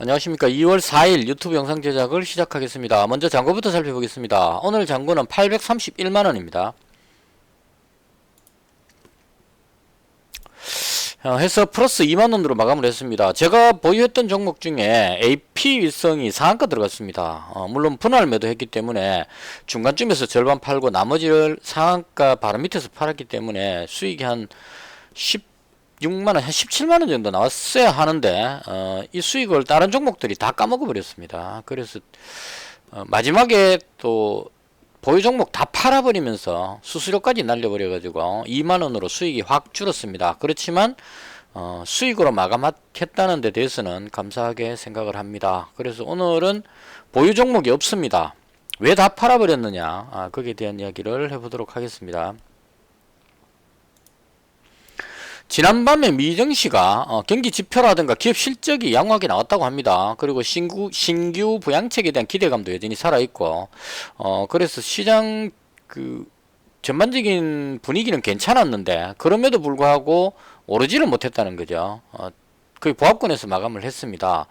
안녕하십니까. 2월 4일 유튜브 영상 제작을 시작하겠습니다. 먼저 잔고부터 살펴보겠습니다. 오늘 잔고는 831만원입니다. 해서 플러스 2만원으로 마감을 했습니다. 제가 보유했던 종목 중에 AP 일성이 상한가 들어갔습니다. 물론 분할 매도했기 때문에 중간쯤에서 절반 팔고 나머지를 상한가 바로 밑에서 팔았기 때문에 수익이 한 16만원, 한 17만원 정도 나왔어야 하는데 이 수익을 다른 종목들이 다 까먹어 버렸습니다. 그래서 마지막에 또 보유 종목 다 팔아버리면서 수수료까지 날려버려 가지고 2만원으로 수익이 확 줄었습니다. 그렇지만 수익으로 마감했다는 데 대해서는 감사하게 생각을 합니다. 그래서 오늘은 보유 종목이 없습니다. 왜 다 팔아버렸느냐, 거기에 대한 이야기를 해보도록 하겠습니다. 지난밤에 미정시가 경기 지표라든가 기업 실적이 양호하게 나왔다고 합니다. 그리고 신규 부양책에 대한 기대감도 여전히 살아있고, 그래서 시장 전반적인 분위기는 괜찮았는데 그럼에도 불구하고 오르지를 못했다는 거죠. 거의 보합권에서 마감을 했습니다.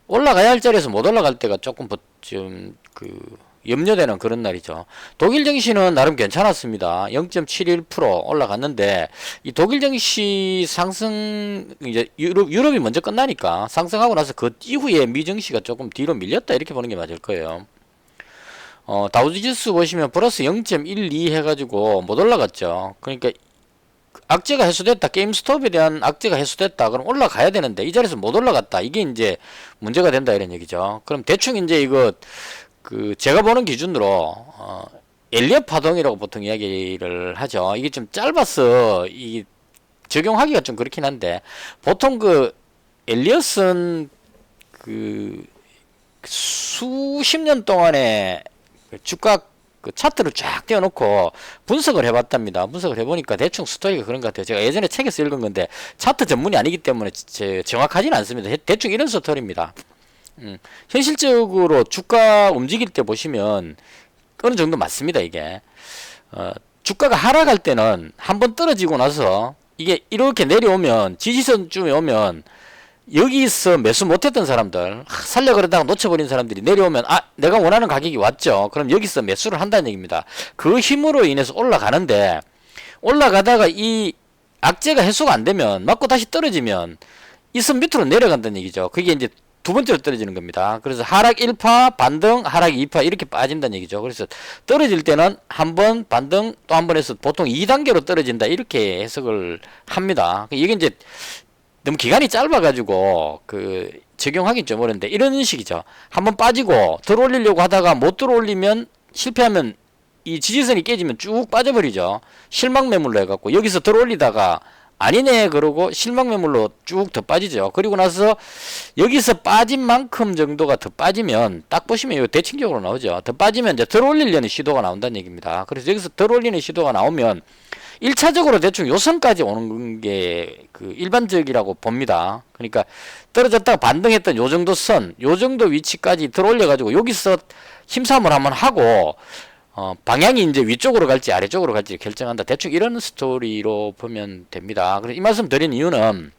올라가야 할 자리에서 못 올라갈 때가 조금 좀 염려되는 그런 날이죠. 독일 증시는 나름 괜찮았습니다. 0.71% 올라갔는데 이 독일 증시 상승, 이제 유럽이 먼저 끝나니까 상승하고 나서 그 이후에 미 증시가 조금 뒤로 밀렸다 이렇게 보는 게 맞을 거예요. 다우지수 보시면 플러스 0.12 해가지고 못 올라갔죠. 그러니까 악재가 해소됐다, 게임스톱에 대한 악재가 해소됐다, 그럼 올라가야 되는데 이 자리에서 못 올라갔다, 이게 이제 문제가 된다 이런 얘기죠. 그럼 대충 이제 이거 제가 보는 기준으로 엘리엇 파동이라고 보통 이야기를 하죠. 이게 좀 짧아서 이 적용하기가 좀 그렇긴 한데, 보통 엘리엇은 수십 년 동안에 주가 차트를 쫙 띄워놓고 분석을 해봤답니다. 분석을 해보니까 대충 스토리가 그런 것 같아요. 제가 예전에 책에서 읽은 건데 차트 전문이 아니기 때문에 정확하지는 않습니다. 대충 이런 스토리입니다. 현실적으로 주가 움직일 때 보시면 어느 정도 맞습니다. 이게 주가가 하락할 때는 한번 떨어지고 나서 이게 이렇게 내려오면, 지지선쯤에 오면 여기서 매수 못했던 사람들, 살려 그러다가 놓쳐버린 사람들이 내려오면 내가 원하는 가격이 왔죠. 그럼 여기서 매수를 한다는 얘기입니다. 그 힘으로 인해서 올라가는데, 올라가다가 이 악재가 해소가 안 되면, 맞고 다시 떨어지면 이 선 밑으로 내려간다는 얘기죠. 그게 이제 두 번째로 떨어지는 겁니다. 그래서 하락 1파, 반등, 하락 2파 이렇게 빠진다는 얘기죠. 그래서 떨어질 때는 한 번, 반등, 또 한 번 해서 보통 2단계로 떨어진다 이렇게 해석을 합니다. 이게 이제 너무 기간이 짧아가지고 적용하긴 좀 어려운데 이런 식이죠. 한번 빠지고 들어올리려고 하다가 못 들어올리면, 실패하면 이 지지선이 깨지면 쭉 빠져버리죠. 실망 매물로 해갖고 여기서 들어올리다가 아니네 그러고 실망 매물로 쭉 더 빠지죠. 그리고 나서 여기서 빠진 만큼 정도가 더 빠지면, 딱 보시면 이거 대칭적으로 나오죠. 더 빠지면 이제 들어올리려는 시도가 나온다는 얘기입니다. 그래서 여기서 들어올리는 시도가 나오면 1차적으로 대충 요선까지 오는 게 일반적이라고 봅니다. 그러니까 떨어졌다가 반등했던 요 정도 선, 요 정도 위치까지 들어올려 가지고 여기서 힘싸움을 한번 하고 방향이 이제 위쪽으로 갈지 아래쪽으로 갈지 결정한다. 대충 이런 스토리로 보면 됩니다. 그래서 이 말씀 드린 이유는,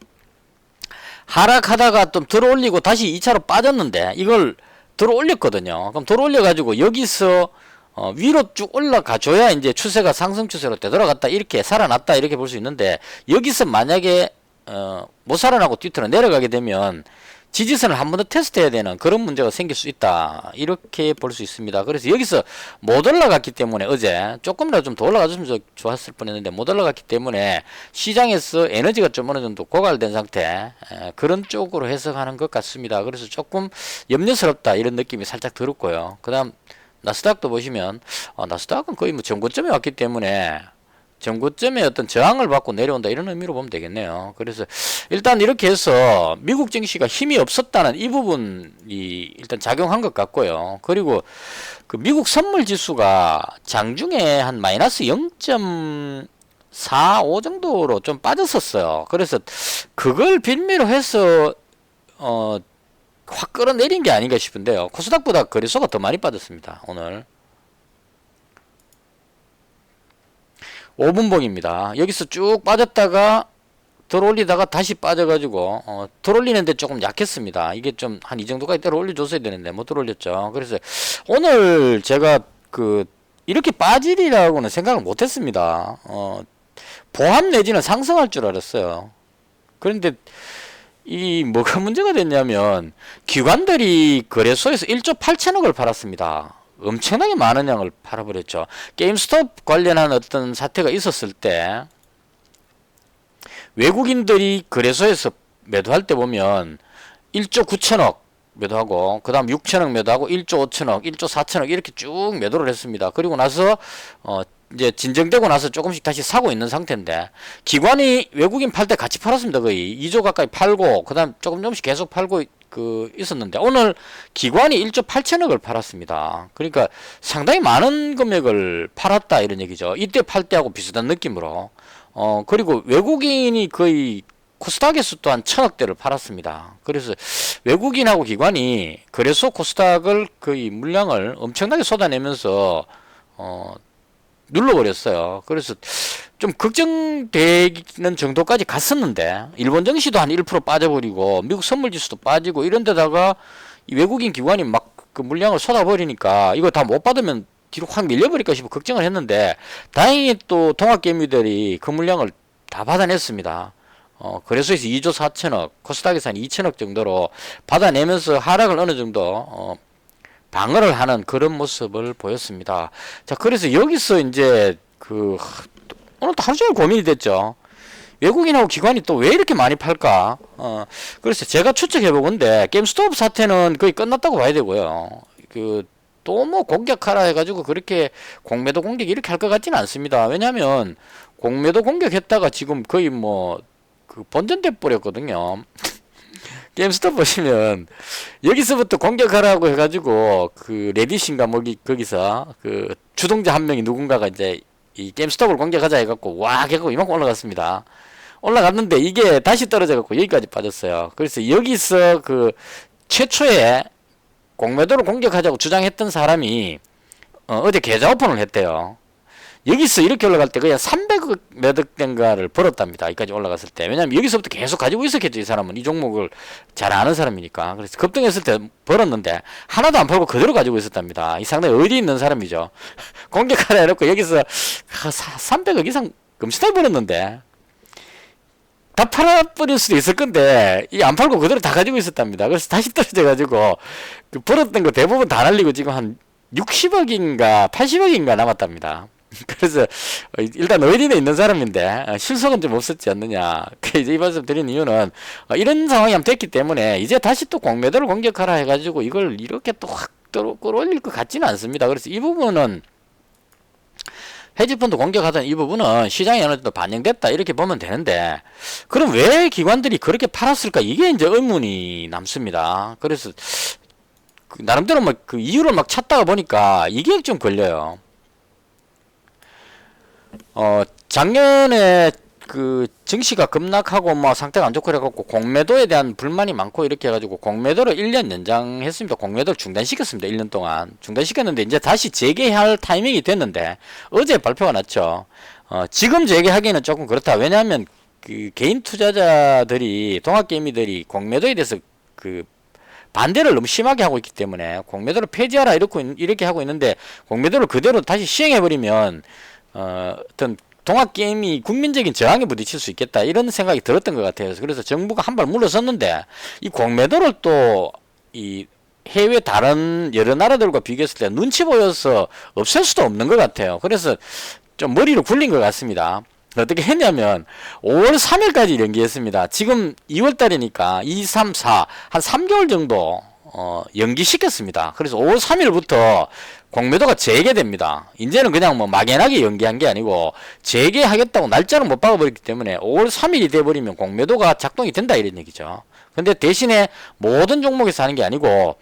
하락하다가 좀 들어올리고 다시 2차로 빠졌는데 이걸 들어올렸거든요. 그럼 들어올려가지고 여기서 위로 쭉 올라가 줘야 이제 추세가 상승 추세로 되돌아갔다, 이렇게 살아났다 이렇게 볼 수 있는데, 여기서 만약에 못 살아나고 뒤틀어 내려가게 되면 지지선을 한 번 더 테스트해야 되는 그런 문제가 생길 수 있다 이렇게 볼 수 있습니다. 그래서 여기서 못 올라갔기 때문에, 어제 조금이라도 좀 더 올라가줬으면 좋았을 뻔했는데 못 올라갔기 때문에 시장에서 에너지가 좀 어느 정도 고갈된 상태, 그런 쪽으로 해석하는 것 같습니다. 그래서 조금 염려스럽다 이런 느낌이 살짝 들었고요. 그 다음 나스닥도 보시면 나스닥은 거의 뭐 전고점에 왔기 때문에 전고점의 어떤 저항을 받고 내려온다 이런 의미로 보면 되겠네요. 그래서 일단 이렇게 해서 미국 증시가 힘이 없었다는 이 부분이 일단 작용한 것 같고요. 그리고 미국 선물 지수가 장중에 한 마이너스 0.45 정도로 좀 빠졌었어요. 그래서 그걸 빌미로 해서 확 끌어내린 게 아닌가 싶은데요. 코스닥보다 거래소가 더 많이 빠졌습니다. 오늘 5분봉입니다. 여기서 쭉 빠졌다가 들어올리다가 다시 빠져가지고 들어올리는데 조금 약했습니다. 이게 좀 한 이 정도까지 들어올려줬어야 되는데 못 들어올렸죠. 그래서 오늘 제가 이렇게 빠지리라고는 생각을 못했습니다. 보합 내지는 상승할 줄 알았어요. 그런데 이 뭐가 문제가 됐냐면 기관들이 거래소에서 1조 8천억을 팔았습니다. 엄청나게 많은 양을 팔아버렸죠. 게임스톱 관련한 어떤 사태가 있었을 때 외국인들이 거래소에서 매도할 때 보면 1조 9천억 매도하고 그 다음 6천억 매도하고 1조 5천억 1조 4천억 이렇게 쭉 매도를 했습니다. 그리고 나서 이제 진정되고 나서 조금씩 다시 사고 있는 상태인데 기관이 외국인 팔 때 같이 팔았습니다. 거의 2조 가까이 팔고 그 다음 조금씩 계속 팔고 있었는데 오늘 기관이 1조 8천억을 팔았습니다. 그러니까 상당히 많은 금액을 팔았다 이런 얘기죠. 이때 팔 때하고 비슷한 느낌으로 그리고 외국인이 거의 코스닥에서 또한 1,000억대를 팔았습니다. 그래서 외국인하고 기관이 거래소 코스닥을 거의 물량을 엄청나게 쏟아내면서 눌러버렸어요. 그래서 좀 걱정되는 정도까지 갔었는데 일본 증시도 한 1% 빠져버리고 미국 선물지수도 빠지고 이런 데다가 이 외국인 기관이 막 그 물량을 쏟아버리니까 이거 다 못 받으면 뒤로 확 밀려버릴까 싶어 걱정을 했는데 다행히 또 동학개미들이 그 물량을 다 받아냈습니다. 거래소에서 2조 4천억, 코스닥에서 한 2천억 정도로 받아내면서 하락을 어느 정도 방어를 하는 그런 모습을 보였습니다. 자, 그래서 여기서 이제 오늘도 하루 종일 고민이 됐죠. 외국인하고 기관이 또 왜 이렇게 많이 팔까? 그래서 제가 추측해보건데 게임스톱 사태는 거의 끝났다고 봐야 되고요. 또 뭐 공격하라 해가지고 그렇게 공매도 공격 이렇게 할 것 같지는 않습니다. 왜냐하면 공매도 공격했다가 지금 거의 본전돼 버렸거든요. 게임스톱 보시면 여기서부터 공격하라고 해가지고 레딧인가 거기서 주동자 한 명이 누군가가 이제 이 게임스톱을 공격하자 해갖고 와 해갖고 이만큼 올라갔습니다. 올라갔는데 이게 다시 떨어져갖고 여기까지 빠졌어요. 그래서 여기서 최초에 공매도를 공격하자고 주장했던 사람이 어제 계좌 오픈을 했대요. 여기서 이렇게 올라갈 때 그냥 300억 몇 억대인가를 벌었답니다. 여기까지 올라갔을 때. 왜냐면 여기서부터 계속 가지고 있었겠죠. 이 사람은 이 종목을 잘 아는 사람이니까. 그래서 급등했을 때 벌었는데 하나도 안 팔고 그대로 가지고 있었답니다. 이 상당히 의리 있는 사람이죠. 공격하라 해놓고 여기서 300억 이상 금시나게 벌었는데 다 팔아버릴 수도 있을 건데 이 안 팔고 그대로 다 가지고 있었답니다. 그래서 다시 떨어져가지고 벌었던 거 대부분 다 날리고 지금 한 60억인가 80억인가 남았답니다. 그래서 일단 의리는 있는 사람인데 실속은 좀 없었지 않느냐. 이제 이 말씀 드린 이유는 이런 상황이 한번 됐기 때문에 이제 다시 또 공매도를 공격하라 해가지고 이걸 이렇게 또 확 끌어올릴 것 같지는 않습니다. 그래서 이 부분은 헤지펀드 공격하던 이 부분은 시장에 어느 정도 반영됐다 이렇게 보면 되는데 그럼 왜 기관들이 그렇게 팔았을까 이게 이제 의문이 남습니다. 그래서 나름대로 그 이유를 막 찾다가 보니까 이게 좀 걸려요. 작년에 증시가 급락하고 상태가 안 좋고 그래갖고 공매도에 대한 불만이 많고 이렇게 해가지고 공매도를 1년 연장했습니다. 공매도를 중단시켰습니다. 1년 동안 중단시켰는데 이제 다시 재개할 타이밍이 됐는데 어제 발표가 났죠. 지금 재개하기는 조금 그렇다. 왜냐하면 개인 투자자들이 동학개미들이 공매도에 대해서 반대를 너무 심하게 하고 있기 때문에 공매도를 폐지하라 이렇게 하고 있는데 공매도를 그대로 다시 시행해버리면 어떤 동학개미 국민적인 저항에 부딪힐 수 있겠다 이런 생각이 들었던 것 같아요. 그래서 정부가 한 발 물러섰는데 이 공매도를 또 이 해외 다른 여러 나라들과 비교했을 때 눈치 보여서 없앨 수도 없는 것 같아요. 그래서 좀 머리를 굴린 것 같습니다. 어떻게 했냐면 5월 3일까지 연기했습니다. 지금 2월달이니까 2, 3, 4 한 3개월 정도 연기시켰습니다. 그래서 5월 3일부터 공매도가 재개됩니다. 이제는 그냥 막연하게 연기한 게 아니고 재개하겠다고 날짜를 못 박아버렸기 때문에 5월 3일이 돼버리면 공매도가 작동이 된다 이런 얘기죠. 근데 대신에 모든 종목에서 하는 게 아니고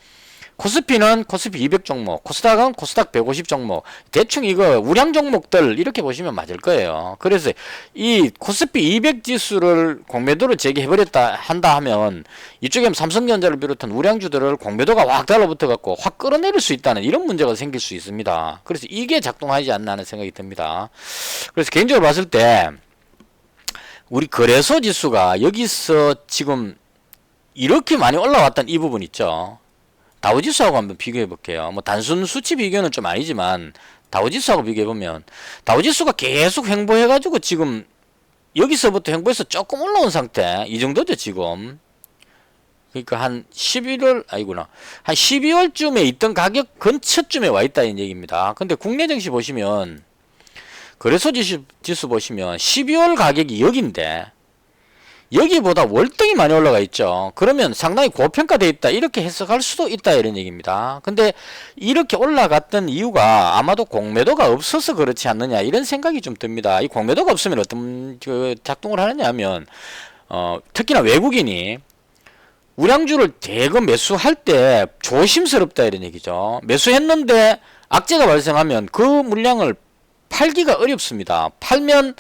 코스피는 코스피 200 종목, 코스닥은 코스닥 150 종목, 대충 이거 우량 종목들 이렇게 보시면 맞을 거예요. 그래서 이 코스피 200 지수를 공매도를 재개해버렸다 한다 하면 이쪽에 삼성전자를 비롯한 우량주들을 공매도가 확 달라붙어 갖고 확 끌어내릴 수 있다는 이런 문제가 생길 수 있습니다. 그래서 이게 작동하지 않나 하는 생각이 듭니다. 그래서 개인적으로 봤을 때 우리 거래소 지수가 여기서 지금 이렇게 많이 올라왔던 이 부분 있죠. 다우지수하고 한번 비교해 볼게요. 뭐 단순 수치 비교는 좀 아니지만 다우지수하고 비교해 보면 다우지수가 계속 횡보해 가지고 지금 여기서부터 횡보해서 조금 올라온 상태 이 정도죠 지금. 그러니까 한 11월 아니구나 한 12월쯤에 있던 가격 근처쯤에 와 있다는 얘기입니다. 근데 국내 증시 보시면 거래소 지수 보시면 12월 가격이 여기인데 여기보다 월등히 많이 올라가 있죠. 그러면 상당히 고평가되어 있다 이렇게 해석할 수도 있다 이런 얘기입니다. 근데 이렇게 올라갔던 이유가 아마도 공매도가 없어서 그렇지 않느냐 이런 생각이 좀 듭니다. 이 공매도가 없으면 어떤 작동을 하느냐 하면 특히나 외국인이 우량주를 대거 매수할 때 조심스럽다 이런 얘기죠. 매수했는데 악재가 발생하면 그 물량을 팔기가 어렵습니다. 팔면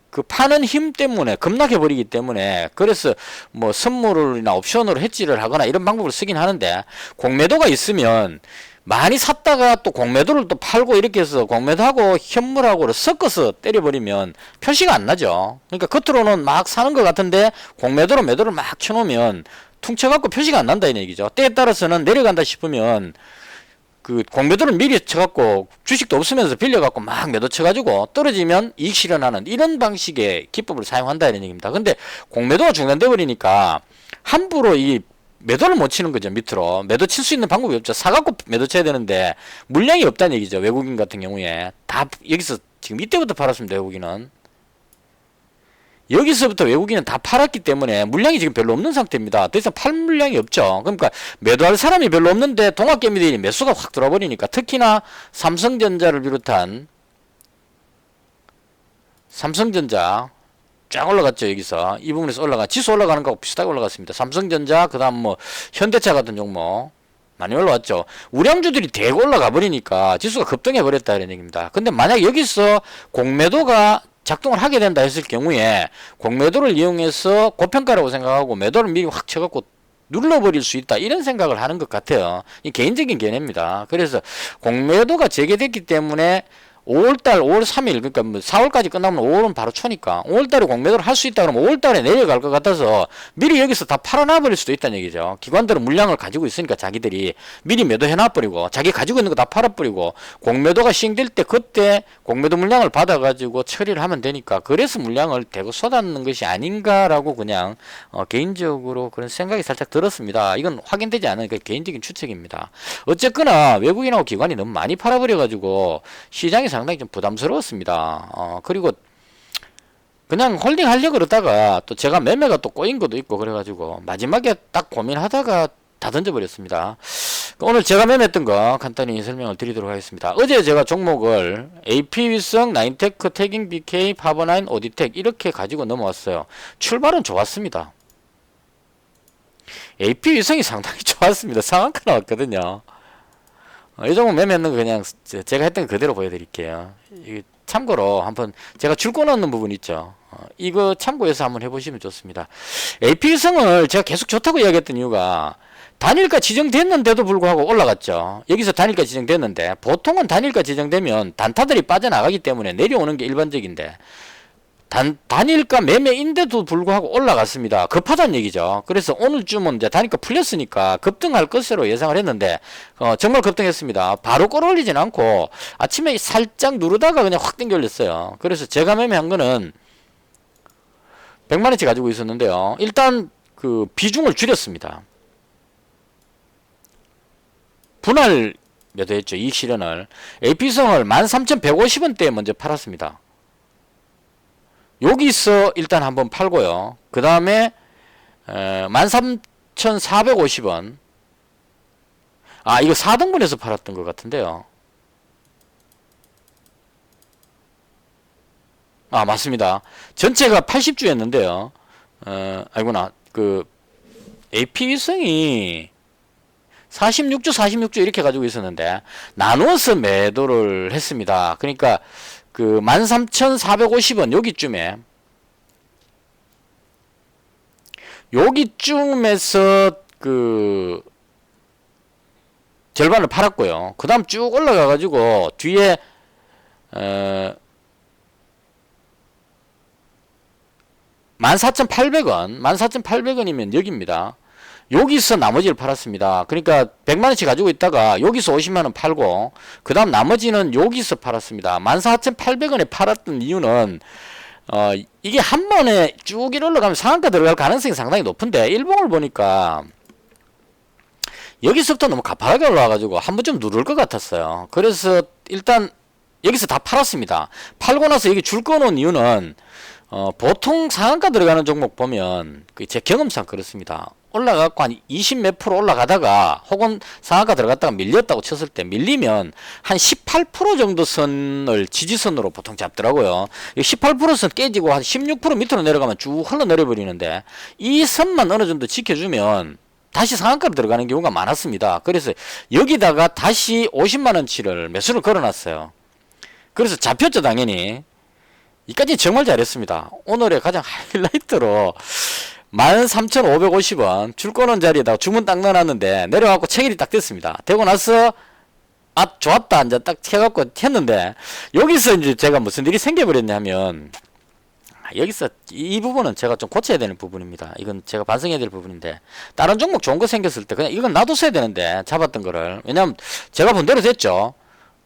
그 파는 힘 때문에 급락해 버리기 때문에 그래서 뭐 선물이나 옵션으로 해지를 하거나 이런 방법을 쓰긴 하는데 공매도가 있으면 많이 샀다가 또 공매도를 또 팔고 이렇게 해서 공매도하고 현물하고를 섞어서 때려버리면 표시가 안 나죠. 그러니까 겉으로는 막 사는 것 같은데 공매도로 매도를 막 쳐놓으면 퉁쳐갖고 표시가 안 난다 이 얘기죠. 때에 따라서는 내려간다 싶으면 그 공매도를 미리 쳐갖고 주식도 없으면서 빌려갖고 막 매도 쳐가지고 떨어지면 이익 실현하는 이런 방식의 기법을 사용한다 이런 얘기입니다. 근데 공매도가 중단돼 버리니까 함부로 이 매도를 못 치는 거죠. 밑으로 매도 칠 수 있는 방법이 없죠. 사갖고 매도 쳐야 되는데 물량이 없다는 얘기죠. 외국인 같은 경우에 다 여기서 지금 이때부터 팔았습니다. 외국인은 여기서부터 외국인은 다 팔았기 때문에 물량이 지금 별로 없는 상태입니다. 더 이상 팔 물량이 없죠. 그러니까 매도할 사람이 별로 없는데 동학개미들이 매수가 확 들어버리니까 특히나 삼성전자를 비롯한 삼성전자 쫙 올라갔죠. 여기서 이 부분에서 지수 올라가는 거하고 비슷하게 올라갔습니다. 삼성전자 그 다음 뭐 현대차 같은 종목 많이 올라왔죠. 우량주들이 대거 올라가 버리니까 지수가 급등해 버렸다 이런 얘기입니다. 근데 만약 여기서 공매도가 작동을 하게 된다 했을 경우에 공매도를 이용해서 고평가라고 생각하고 매도를 미리 확 쳐갖고 눌러버릴 수 있다 이런 생각을 하는 것 같아요. 이 개인적인 견해입니다. 그래서 공매도가 재개됐기 때문에 5월달 5월 3일 그러니까 뭐 4월까지 끝나면 5월은 바로 초니까 5월달에 공매도를 할 수 있다 그러면 5월달에 내려갈 것 같아서 미리 여기서 다 팔아놔 버릴 수도 있다는 얘기죠. 기관들은 물량을 가지고 있으니까 자기들이 미리 매도해놔 버리고 자기 가지고 있는 거 다 팔아버리고 공매도가 시행될 때 그때 공매도 물량을 받아가지고 처리를 하면 되니까 그래서 물량을 대거 쏟아놓는 것이 아닌가라고 그냥 개인적으로 그런 생각이 살짝 들었습니다. 이건 확인되지 않은 그 개인적인 추측입니다. 어쨌거나 외국인하고 기관이 너무 많이 팔아버려가지고 시장이 상당히 좀 부담스러웠습니다. 그리고 그냥 홀딩 하려고 그러다가 또 제가 매매가 또 꼬인 것도 있고 그래가지고 마지막에 딱 고민하다가 다 던져버렸습니다. 오늘 제가 매매했던 거 간단히 설명을 드리도록 하겠습니다. 어제 제가 종목을 AP위성, 나인테크, 태깅 BK, 파버나인, 오디텍 이렇게 가지고 넘어왔어요. 출발은 좋았습니다. AP위성이 상당히 좋았습니다. 상한가 나왔거든요. 이 종목 매매했는 거 그냥 제가 했던 거 그대로 보여드릴게요. 참고로 한번 제가 줄 꺼놓는 부분 있죠. 이거 참고해서 한번 해보시면 좋습니다. AP위성을 제가 계속 좋다고 이야기했던 이유가 단일가 지정됐는데도 불구하고 올라갔죠. 여기서 단일가 지정됐는데 보통은 단일가 지정되면 단타들이 빠져나가기 때문에 내려오는 게 일반적인데 단일가 매매인데도 불구하고 올라갔습니다. 급하다는 얘기죠. 그래서 오늘쯤은 이제 단일가 풀렸으니까 급등할 것으로 예상을 했는데 정말 급등했습니다. 바로 끌어올리진 않고 아침에 살짝 누르다가 그냥 확 땡겨 올렸어요. 그래서 제가 매매한 거는 100만원치 가지고 있었는데요. 일단 그 비중을 줄였습니다. 분할 매도했죠. 이익 실현을. AP성을 13,150원대에 먼저 팔았습니다. 여기서 일단 한번 팔고요. 그 다음에 13,450원. 이거 4등분해서 팔았던 것 같은데요. 맞습니다. 전체가 80주였는데요. 아이구나. 그 AP위성이 46주 이렇게 가지고 있었는데 나누어서 매도를 했습니다. 그러니까 그 13,450원 여기쯤에서 그 절반을 팔았고요. 그 다음 쭉 올라가 가지고 뒤에 14,800원, 14,800원이면 여기입니다. 여기서 나머지를 팔았습니다. 그러니까 100만원씩 가지고 있다가 여기서 50만원 팔고 그 다음 나머지는 여기서 팔았습니다. 14,800원에 팔았던 이유는 이게 한 번에 쭉 올라가면 상한가 들어갈 가능성이 상당히 높은데 일봉을 보니까 여기서부터 너무 가파르게 올라와가지고 한 번쯤 누를 것 같았어요. 그래서 일단 여기서 다 팔았습니다. 팔고 나서 여기 줄 꺼놓은 이유는 보통 상한가 들어가는 종목 보면 제 경험상 그렇습니다. 올라가고 한 20 몇 프로 올라가다가 혹은 상한가 들어갔다가 밀렸다고 쳤을 때 밀리면 한 18% 정도 선을 지지선으로 보통 잡더라고요. 18%선 깨지고 한 16% 밑으로 내려가면 쭉 흘러내려 버리는데 이 선만 어느 정도 지켜주면 다시 상한가로 들어가는 경우가 많았습니다. 그래서 여기다가 다시 50만원치를 매수를 걸어놨어요. 그래서 잡혔죠 당연히. 이까지 정말 잘했습니다. 오늘의 가장 하이라이트로 13,550원 줄 꺼놓은 자리에다가 주문 딱 넣어놨는데 내려가고 체결이 딱 됐습니다. 되고 나서 좋았다 이제 딱 해갖고 했는데 여기서 이제 제가 무슨 일이 생겨버렸냐면 여기서 이 부분은 제가 좀 고쳐야 되는 부분입니다. 이건 제가 반성해야 될 부분인데 다른 종목 좋은 거 생겼을 때 그냥 이건 놔뒀어야 되는데 잡았던 거를 왜냐면 제가 본 대로 됐죠.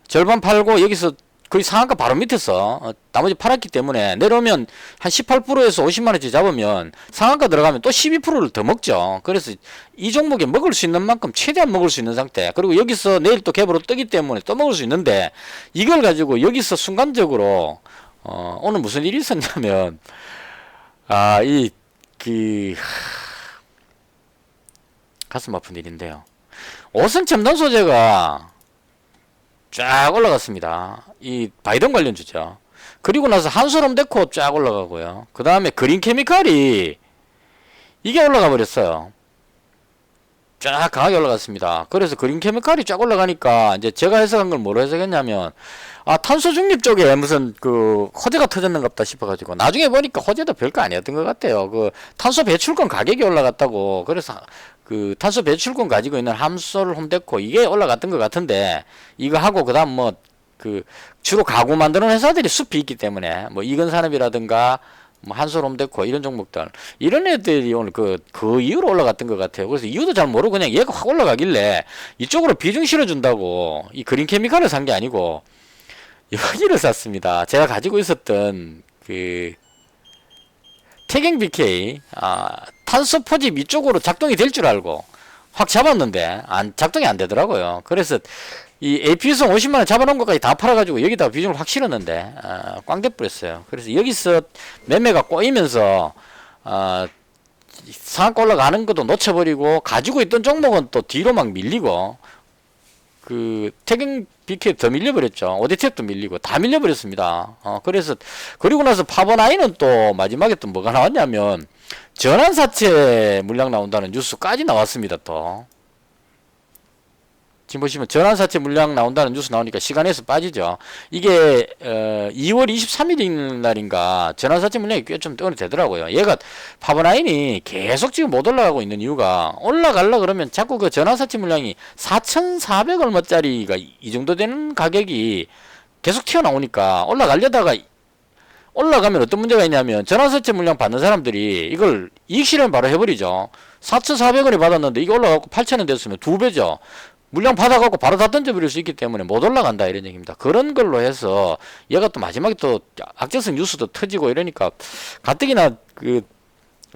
절반 팔고 여기서 거의 상한가 바로 밑에서 나머지 팔았기 때문에 내려오면 한 18%에서 50만원치 잡으면 상한가 들어가면 또 12%를 더 먹죠. 그래서 이 종목에 먹을 수 있는 만큼 최대한 먹을 수 있는 상태. 그리고 여기서 내일 또 갭으로 뜨기 때문에 또 먹을 수 있는데 이걸 가지고 여기서 순간적으로 오늘 무슨 일이 있었냐면 가슴 아픈 일인데요. 오성 첨단 소재가 쫙 올라갔습니다. 이 바이든 관련주죠. 그리고 나서 한솔홈데코 쫙 올라가고요. 그 다음에 그린케미칼이 이게 올라가 버렸어요. 쫙 강하게 올라갔습니다. 그래서 그린케미칼이 쫙 올라가니까 이제 제가 해석한 걸 뭐로 해석했냐면 탄소 중립 쪽에 무슨 호재가 터졌는갑다 싶어가지고 나중에 보니까 호재도 별거 아니었던 것 같아요. 탄소 배출권 가격이 올라갔다고. 그래서 탄소 배출권 가지고 있는 함솔 홈데코 이게 올라갔던 것 같은데 이거 하고 그다음 주로 가구 만드는 회사들이 숲이 있기 때문에 이건산업이라든가 한솔 홈데코 이런 종목들 이런 애들이 오늘 그 이후로 올라갔던 것 같아요. 그래서 이유도 잘 모르고 그냥 얘가 확 올라가길래 이쪽으로 비중 실어준다고 이 그린케미칼을 산 게 아니고 여기를 샀습니다. 제가 가지고 있었던 태경 BK 탄소 포집 이쪽으로 작동이 될 줄 알고 확 잡았는데 작동이 안 되더라고요. 그래서 이 AP성 50만원 잡아놓은 것까지 다 팔아가지고 여기다가 비중을 확 실었는데 꽝 돼버렸어요. 그래서 여기서 매매가 꼬이면서 상한가 올라가는 것도 놓쳐버리고 가지고 있던 종목은 또 뒤로 막 밀리고 태경 BK 더 밀려버렸죠. 오디텍도 밀리고 다 밀려버렸습니다. 그래서 그리고 나서 파버나인은 또 마지막에 또 뭐가 나왔냐면 전환사채 물량 나온다는 뉴스까지 나왔습니다. 또 지금 보시면 전환사채 물량 나온다는 뉴스 나오니까 시간에서 빠지죠. 이게 2월 23일 날인가 전환사채 물량이 꽤 좀 떠오르 되더라고요. 얘가 파버나인이 계속 지금 못 올라가고 있는 이유가 올라가려 그러면 자꾸 그 전환사채 물량이 4,400 얼마짜리가 이 정도 되는 가격이 계속 튀어나오니까 올라가려다가 올라가면 어떤 문제가 있냐면 전환사채 물량 받는 사람들이 이걸 이익 실현 바로 해버리죠. 4,400원에 받았는데 이게 올라가고 8,000원 됐으면 2배죠. 물량 받아갖고 바로 다 던져버릴 수 있기 때문에 못 올라간다 이런 얘기입니다. 그런 걸로 해서 얘가 또 마지막에 또 악재성 뉴스도 터지고 이러니까 가뜩이나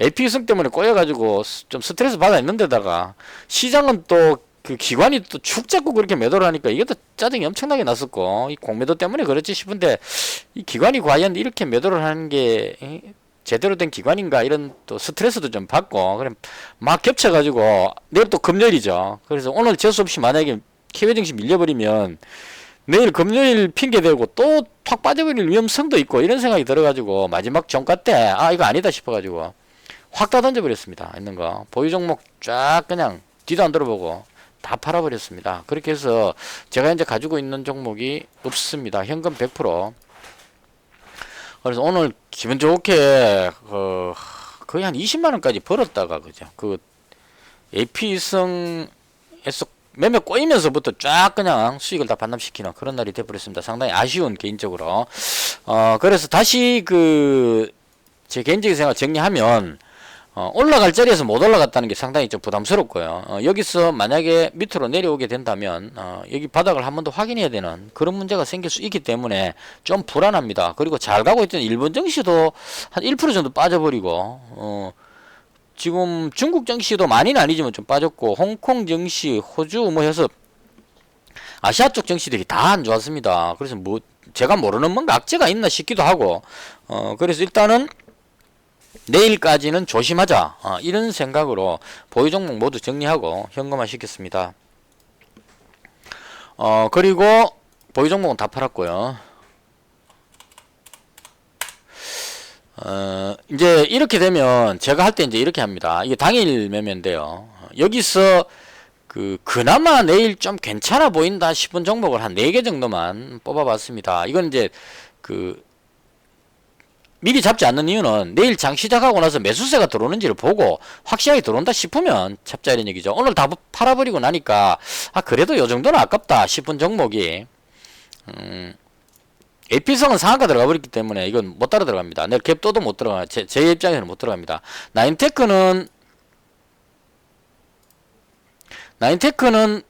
AP성 때문에 꼬여가지고 좀 스트레스 받아 있는 데다가 시장은 또 기관이 또 축 잡고 그렇게 매도를 하니까 이게 또 짜증이 엄청나게 났었고 이 공매도 때문에 그렇지 싶은데 이 기관이 과연 이렇게 매도를 하는 게 제대로 된 기관인가 이런 또 스트레스도 좀 받고 그래 막 겹쳐가지고 내일 또 금요일이죠. 그래서 오늘 재수 없이 만약에 키웨이 증시 밀려버리면 내일 금요일 핑계대고 또 팍 빠져버릴 위험성도 있고 이런 생각이 들어가지고 마지막 종가 때 이거 아니다 싶어가지고 확 다 던져버렸습니다. 있는 거 보유 종목 쫙 그냥 뒤도 안 들어보고 다 팔아버렸습니다. 그렇게 해서 제가 이제 가지고 있는 종목이 없습니다. 현금 100%. 그래서 오늘 기분 좋게 거의 한 20만원까지 벌었다가 그죠. AP성에서 매매 꼬이면서부터 쫙 그냥 수익을 다 반납시키는 그런 날이 돼버렸습니다. 상당히 아쉬운 개인적으로. 그래서 다시 제 개인적인 생각 정리하면 올라갈 자리에서 못 올라갔다는 게 상당히 좀 부담스럽고요. 여기서 만약에 밑으로 내려오게 된다면 여기 바닥을 한 번 더 확인해야 되는 그런 문제가 생길 수 있기 때문에 좀 불안합니다. 그리고 잘 가고 있던 일본 증시도 한 1% 정도 빠져버리고 지금 중국 증시도 많이는 아니지만 좀 빠졌고 홍콩 증시, 호주 뭐 해서 아시아 쪽 증시들이 다 안 좋았습니다. 그래서 뭐 제가 모르는 뭔가 악재가 있나 싶기도 하고 그래서 일단은 내일까지는 조심하자 이런 생각으로 보유 종목 모두 정리하고 현금화 시켰습니다. 그리고 보유 종목은 다 팔았고요. 이제 이렇게 되면 제가 할 때 이제 이렇게 합니다. 이게 당일 매매인데요. 여기서 그나마 내일 좀 괜찮아 보인다 싶은 종목을 한 4개 정도만 뽑아봤습니다. 이건 이제 미리 잡지 않는 이유는 내일 장 시작하고 나서 매수세가 들어오는지를 보고 확실하게 들어온다 싶으면 잡자 이런 얘기죠. 오늘 다 팔아버리고 나니까 그래도 요 정도는 아깝다 싶은 종목이 AP성은 상한가 들어가 버렸기 때문에 이건 못 따라 들어갑니다. 내가 갭 떠도 못 들어가. 제 입장에서는 못 들어갑니다. 나인테크는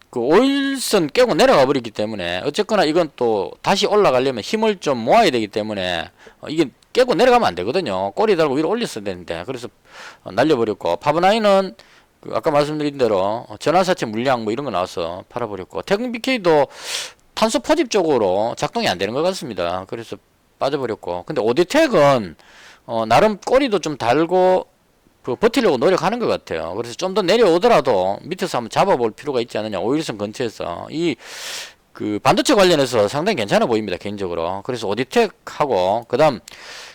그 5일선 깨고 내려가 버렸기 때문에 어쨌거나 이건 또 다시 올라가려면 힘을 좀 모아야 되기 때문에 이게 깨고 내려가면 안 되거든요. 꼬리 달고 위로 올렸어야 되는데 그래서 날려버렸고 파브나이는 아까 말씀드린 대로 전환사채 물량 뭐 이런 거 나와서 팔아버렸고 태극BK도 탄소 포집 쪽으로 작동이 안 되는 것 같습니다. 그래서 빠져버렸고 근데 오디텍은 나름 꼬리도 좀 달고 버티려고 노력하는 것 같아요. 그래서 좀 더 내려오더라도 밑에서 한번 잡아볼 필요가 있지 않느냐. 5일선 근처에서 반도체 관련해서 상당히 괜찮아 보입니다. 개인적으로. 그래서 오디텍하고 그다음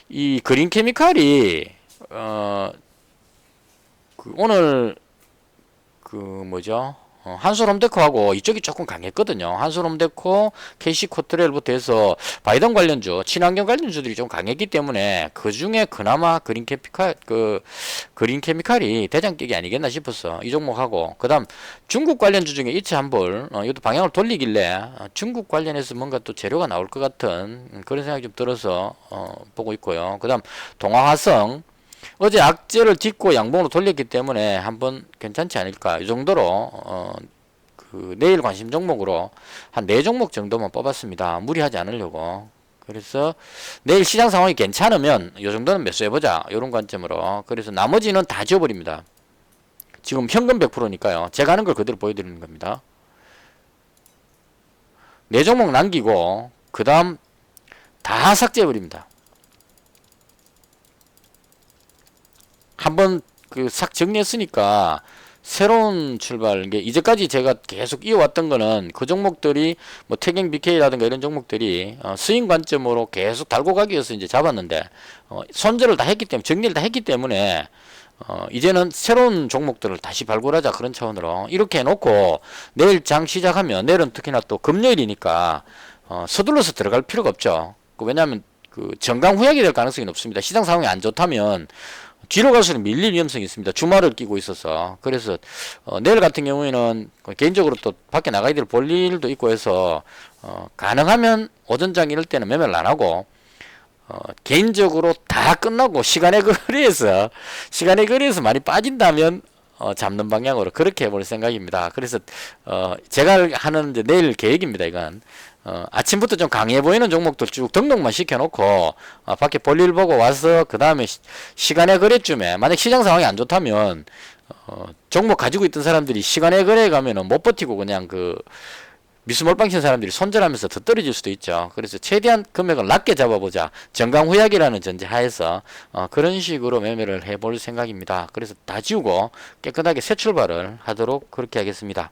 이 그린케미칼이 오늘 뭐죠? 한솔홈데코하고 이쪽이 조금 강했거든요. 한솔홈데코, KC코트렐부터 해서 바이든 관련주, 친환경 관련주들이 좀 강했기 때문에 그 중에 그나마 그린케미칼이 대장격이 아니겠나 싶었어. 이 종목하고 그다음 중국 관련주 중에 이츠한볼 이것도 방향을 돌리길래 중국 관련해서 뭔가 또 재료가 나올 것 같은 그런 생각이 좀 들어서 보고 있고요. 그다음 동아화성 어제 악재를 딛고 양봉으로 돌렸기 때문에 한번 괜찮지 않을까 이 정도로 내일 관심 종목으로 한 4종목 정도만 뽑았습니다. 무리하지 않으려고. 그래서 내일 시장 상황이 괜찮으면 이 정도는 매수해보자 이런 관점으로. 그래서 나머지는 다 지워버립니다. 지금 현금 100%니까요 제가 하는 걸 그대로 보여드리는 겁니다. 4종목 남기고 그 다음 다 삭제해버립니다. 한번 싹 정리했으니까 새로운 출발. 이게 이제까지 제가 계속 이어왔던 거는 그 종목들이 뭐 태경 BK라든가 이런 종목들이 스윙 관점으로 계속 달고 가기 위해서 이제 잡았는데 손절을 다 했기 때문에 정리를 다 했기 때문에 이제는 새로운 종목들을 다시 발굴하자 그런 차원으로 이렇게 해놓고 내일 장 시작하면 내일은 특히나 또 금요일이니까 서둘러서 들어갈 필요가 없죠. 왜냐하면 정강 후약이 될 가능성이 높습니다. 시장 상황이 안 좋다면 뒤로 갈수록 밀릴 위험성이 있습니다. 주말을 끼고 있어서. 그래서 내일 같은 경우에는 개인적으로 또 밖에 나가 있을 볼 일도 있고 해서 가능하면 오전장 이럴 때는 매매를 안 하고 개인적으로 다 끝나고 시간의 거리에서 많이 빠진다면 잡는 방향으로 그렇게 해볼 생각입니다. 그래서 제가 하는 이제 내일 계획입니다. 이건 아침부터 좀 강해 보이는 종목들 쭉 등록만 시켜놓고 밖에 볼일 보고 와서 그 다음에 시간의 거래쯤에 만약 시장 상황이 안 좋다면 종목 가지고 있던 사람들이 시간의 거래에 가면은 못 버티고 그냥 미수몰빵 친 사람들이 손절하면서 더 떨어질 수도 있죠. 그래서 최대한 금액을 낮게 잡아보자. 정강후약이라는 전제 하에서 그런 식으로 매매를 해볼 생각입니다. 그래서 다 지우고 깨끗하게 새 출발을 하도록 그렇게 하겠습니다.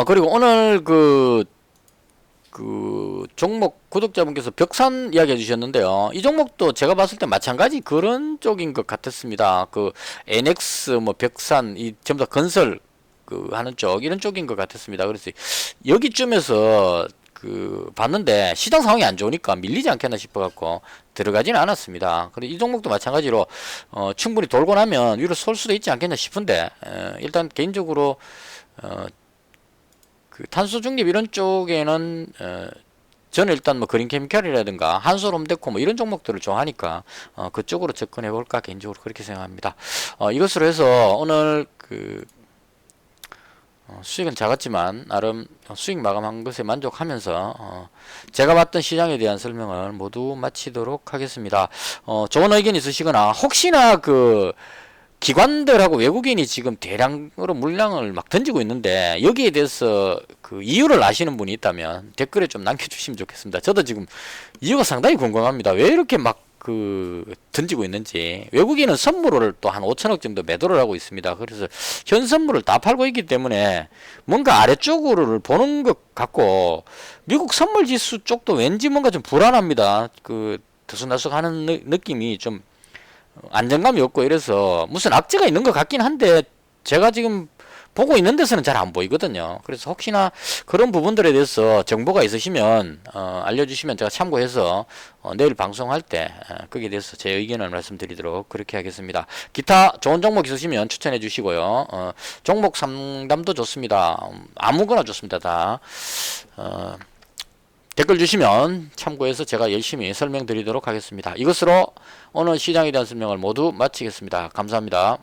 그리고 오늘 종목 구독자분께서 벽산 이야기 해주셨는데요. 이 종목도 제가 봤을 때 마찬가지 그런 쪽인 것 같았습니다. NX 뭐 벽산 이 전부 다 건설 하는 쪽 이런 쪽인 것 같았습니다. 그래서 여기쯤에서 봤는데 시장 상황이 안 좋으니까 밀리지 않겠나 싶어갖고 들어가지는 않았습니다. 그리고 이 종목도 마찬가지로 충분히 돌고 나면 위로 쏠 수도 있지 않겠나 싶은데 일단 개인적으로 탄소 중립 이런 쪽에는 저는 일단 뭐 그린케미칼이라든가 한솔홈데코 뭐 이런 종목들을 좋아하니까 그쪽으로 접근해 볼까 개인적으로 그렇게 생각합니다. 이것으로 해서 오늘 수익은 작았지만 나름 수익 마감한 것에 만족하면서 제가 봤던 시장에 대한 설명을 모두 마치도록 하겠습니다. 좋은 의견 있으시거나 혹시나 기관들하고 외국인이 지금 대량으로 물량을 막 던지고 있는데 여기에 대해서 이유를 아시는 분이 있다면 댓글에 좀 남겨주시면 좋겠습니다. 저도 지금 이유가 상당히 궁금합니다. 왜 이렇게 막 던지고 있는지. 외국인은 선물을 또 한 5천억 정도 매도를 하고 있습니다. 그래서 현 선물을 다 팔고 있기 때문에 뭔가 아래쪽으로 보는 것 같고, 미국 선물 지수 쪽도 왠지 뭔가 좀 불안합니다. 들쑥날쑥하는 느낌이 좀 안정감이 없고 이래서 무슨 악재가 있는 것 같긴 한데 제가 지금 보고 있는 데서는 잘 안 보이거든요. 그래서 혹시나 그런 부분들에 대해서 정보가 있으시면 알려주시면 제가 참고해서 내일 방송할 때 거기에 대해서 제 의견을 말씀드리도록 그렇게 하겠습니다. 기타 좋은 종목 있으시면 추천해 주시고요. 종목 상담도 좋습니다. 아무거나 좋습니다. 다 댓글 주시면 참고해서 제가 열심히 설명드리도록 하겠습니다. 이것으로 오늘 시장에 대한 설명을 모두 마치겠습니다. 감사합니다.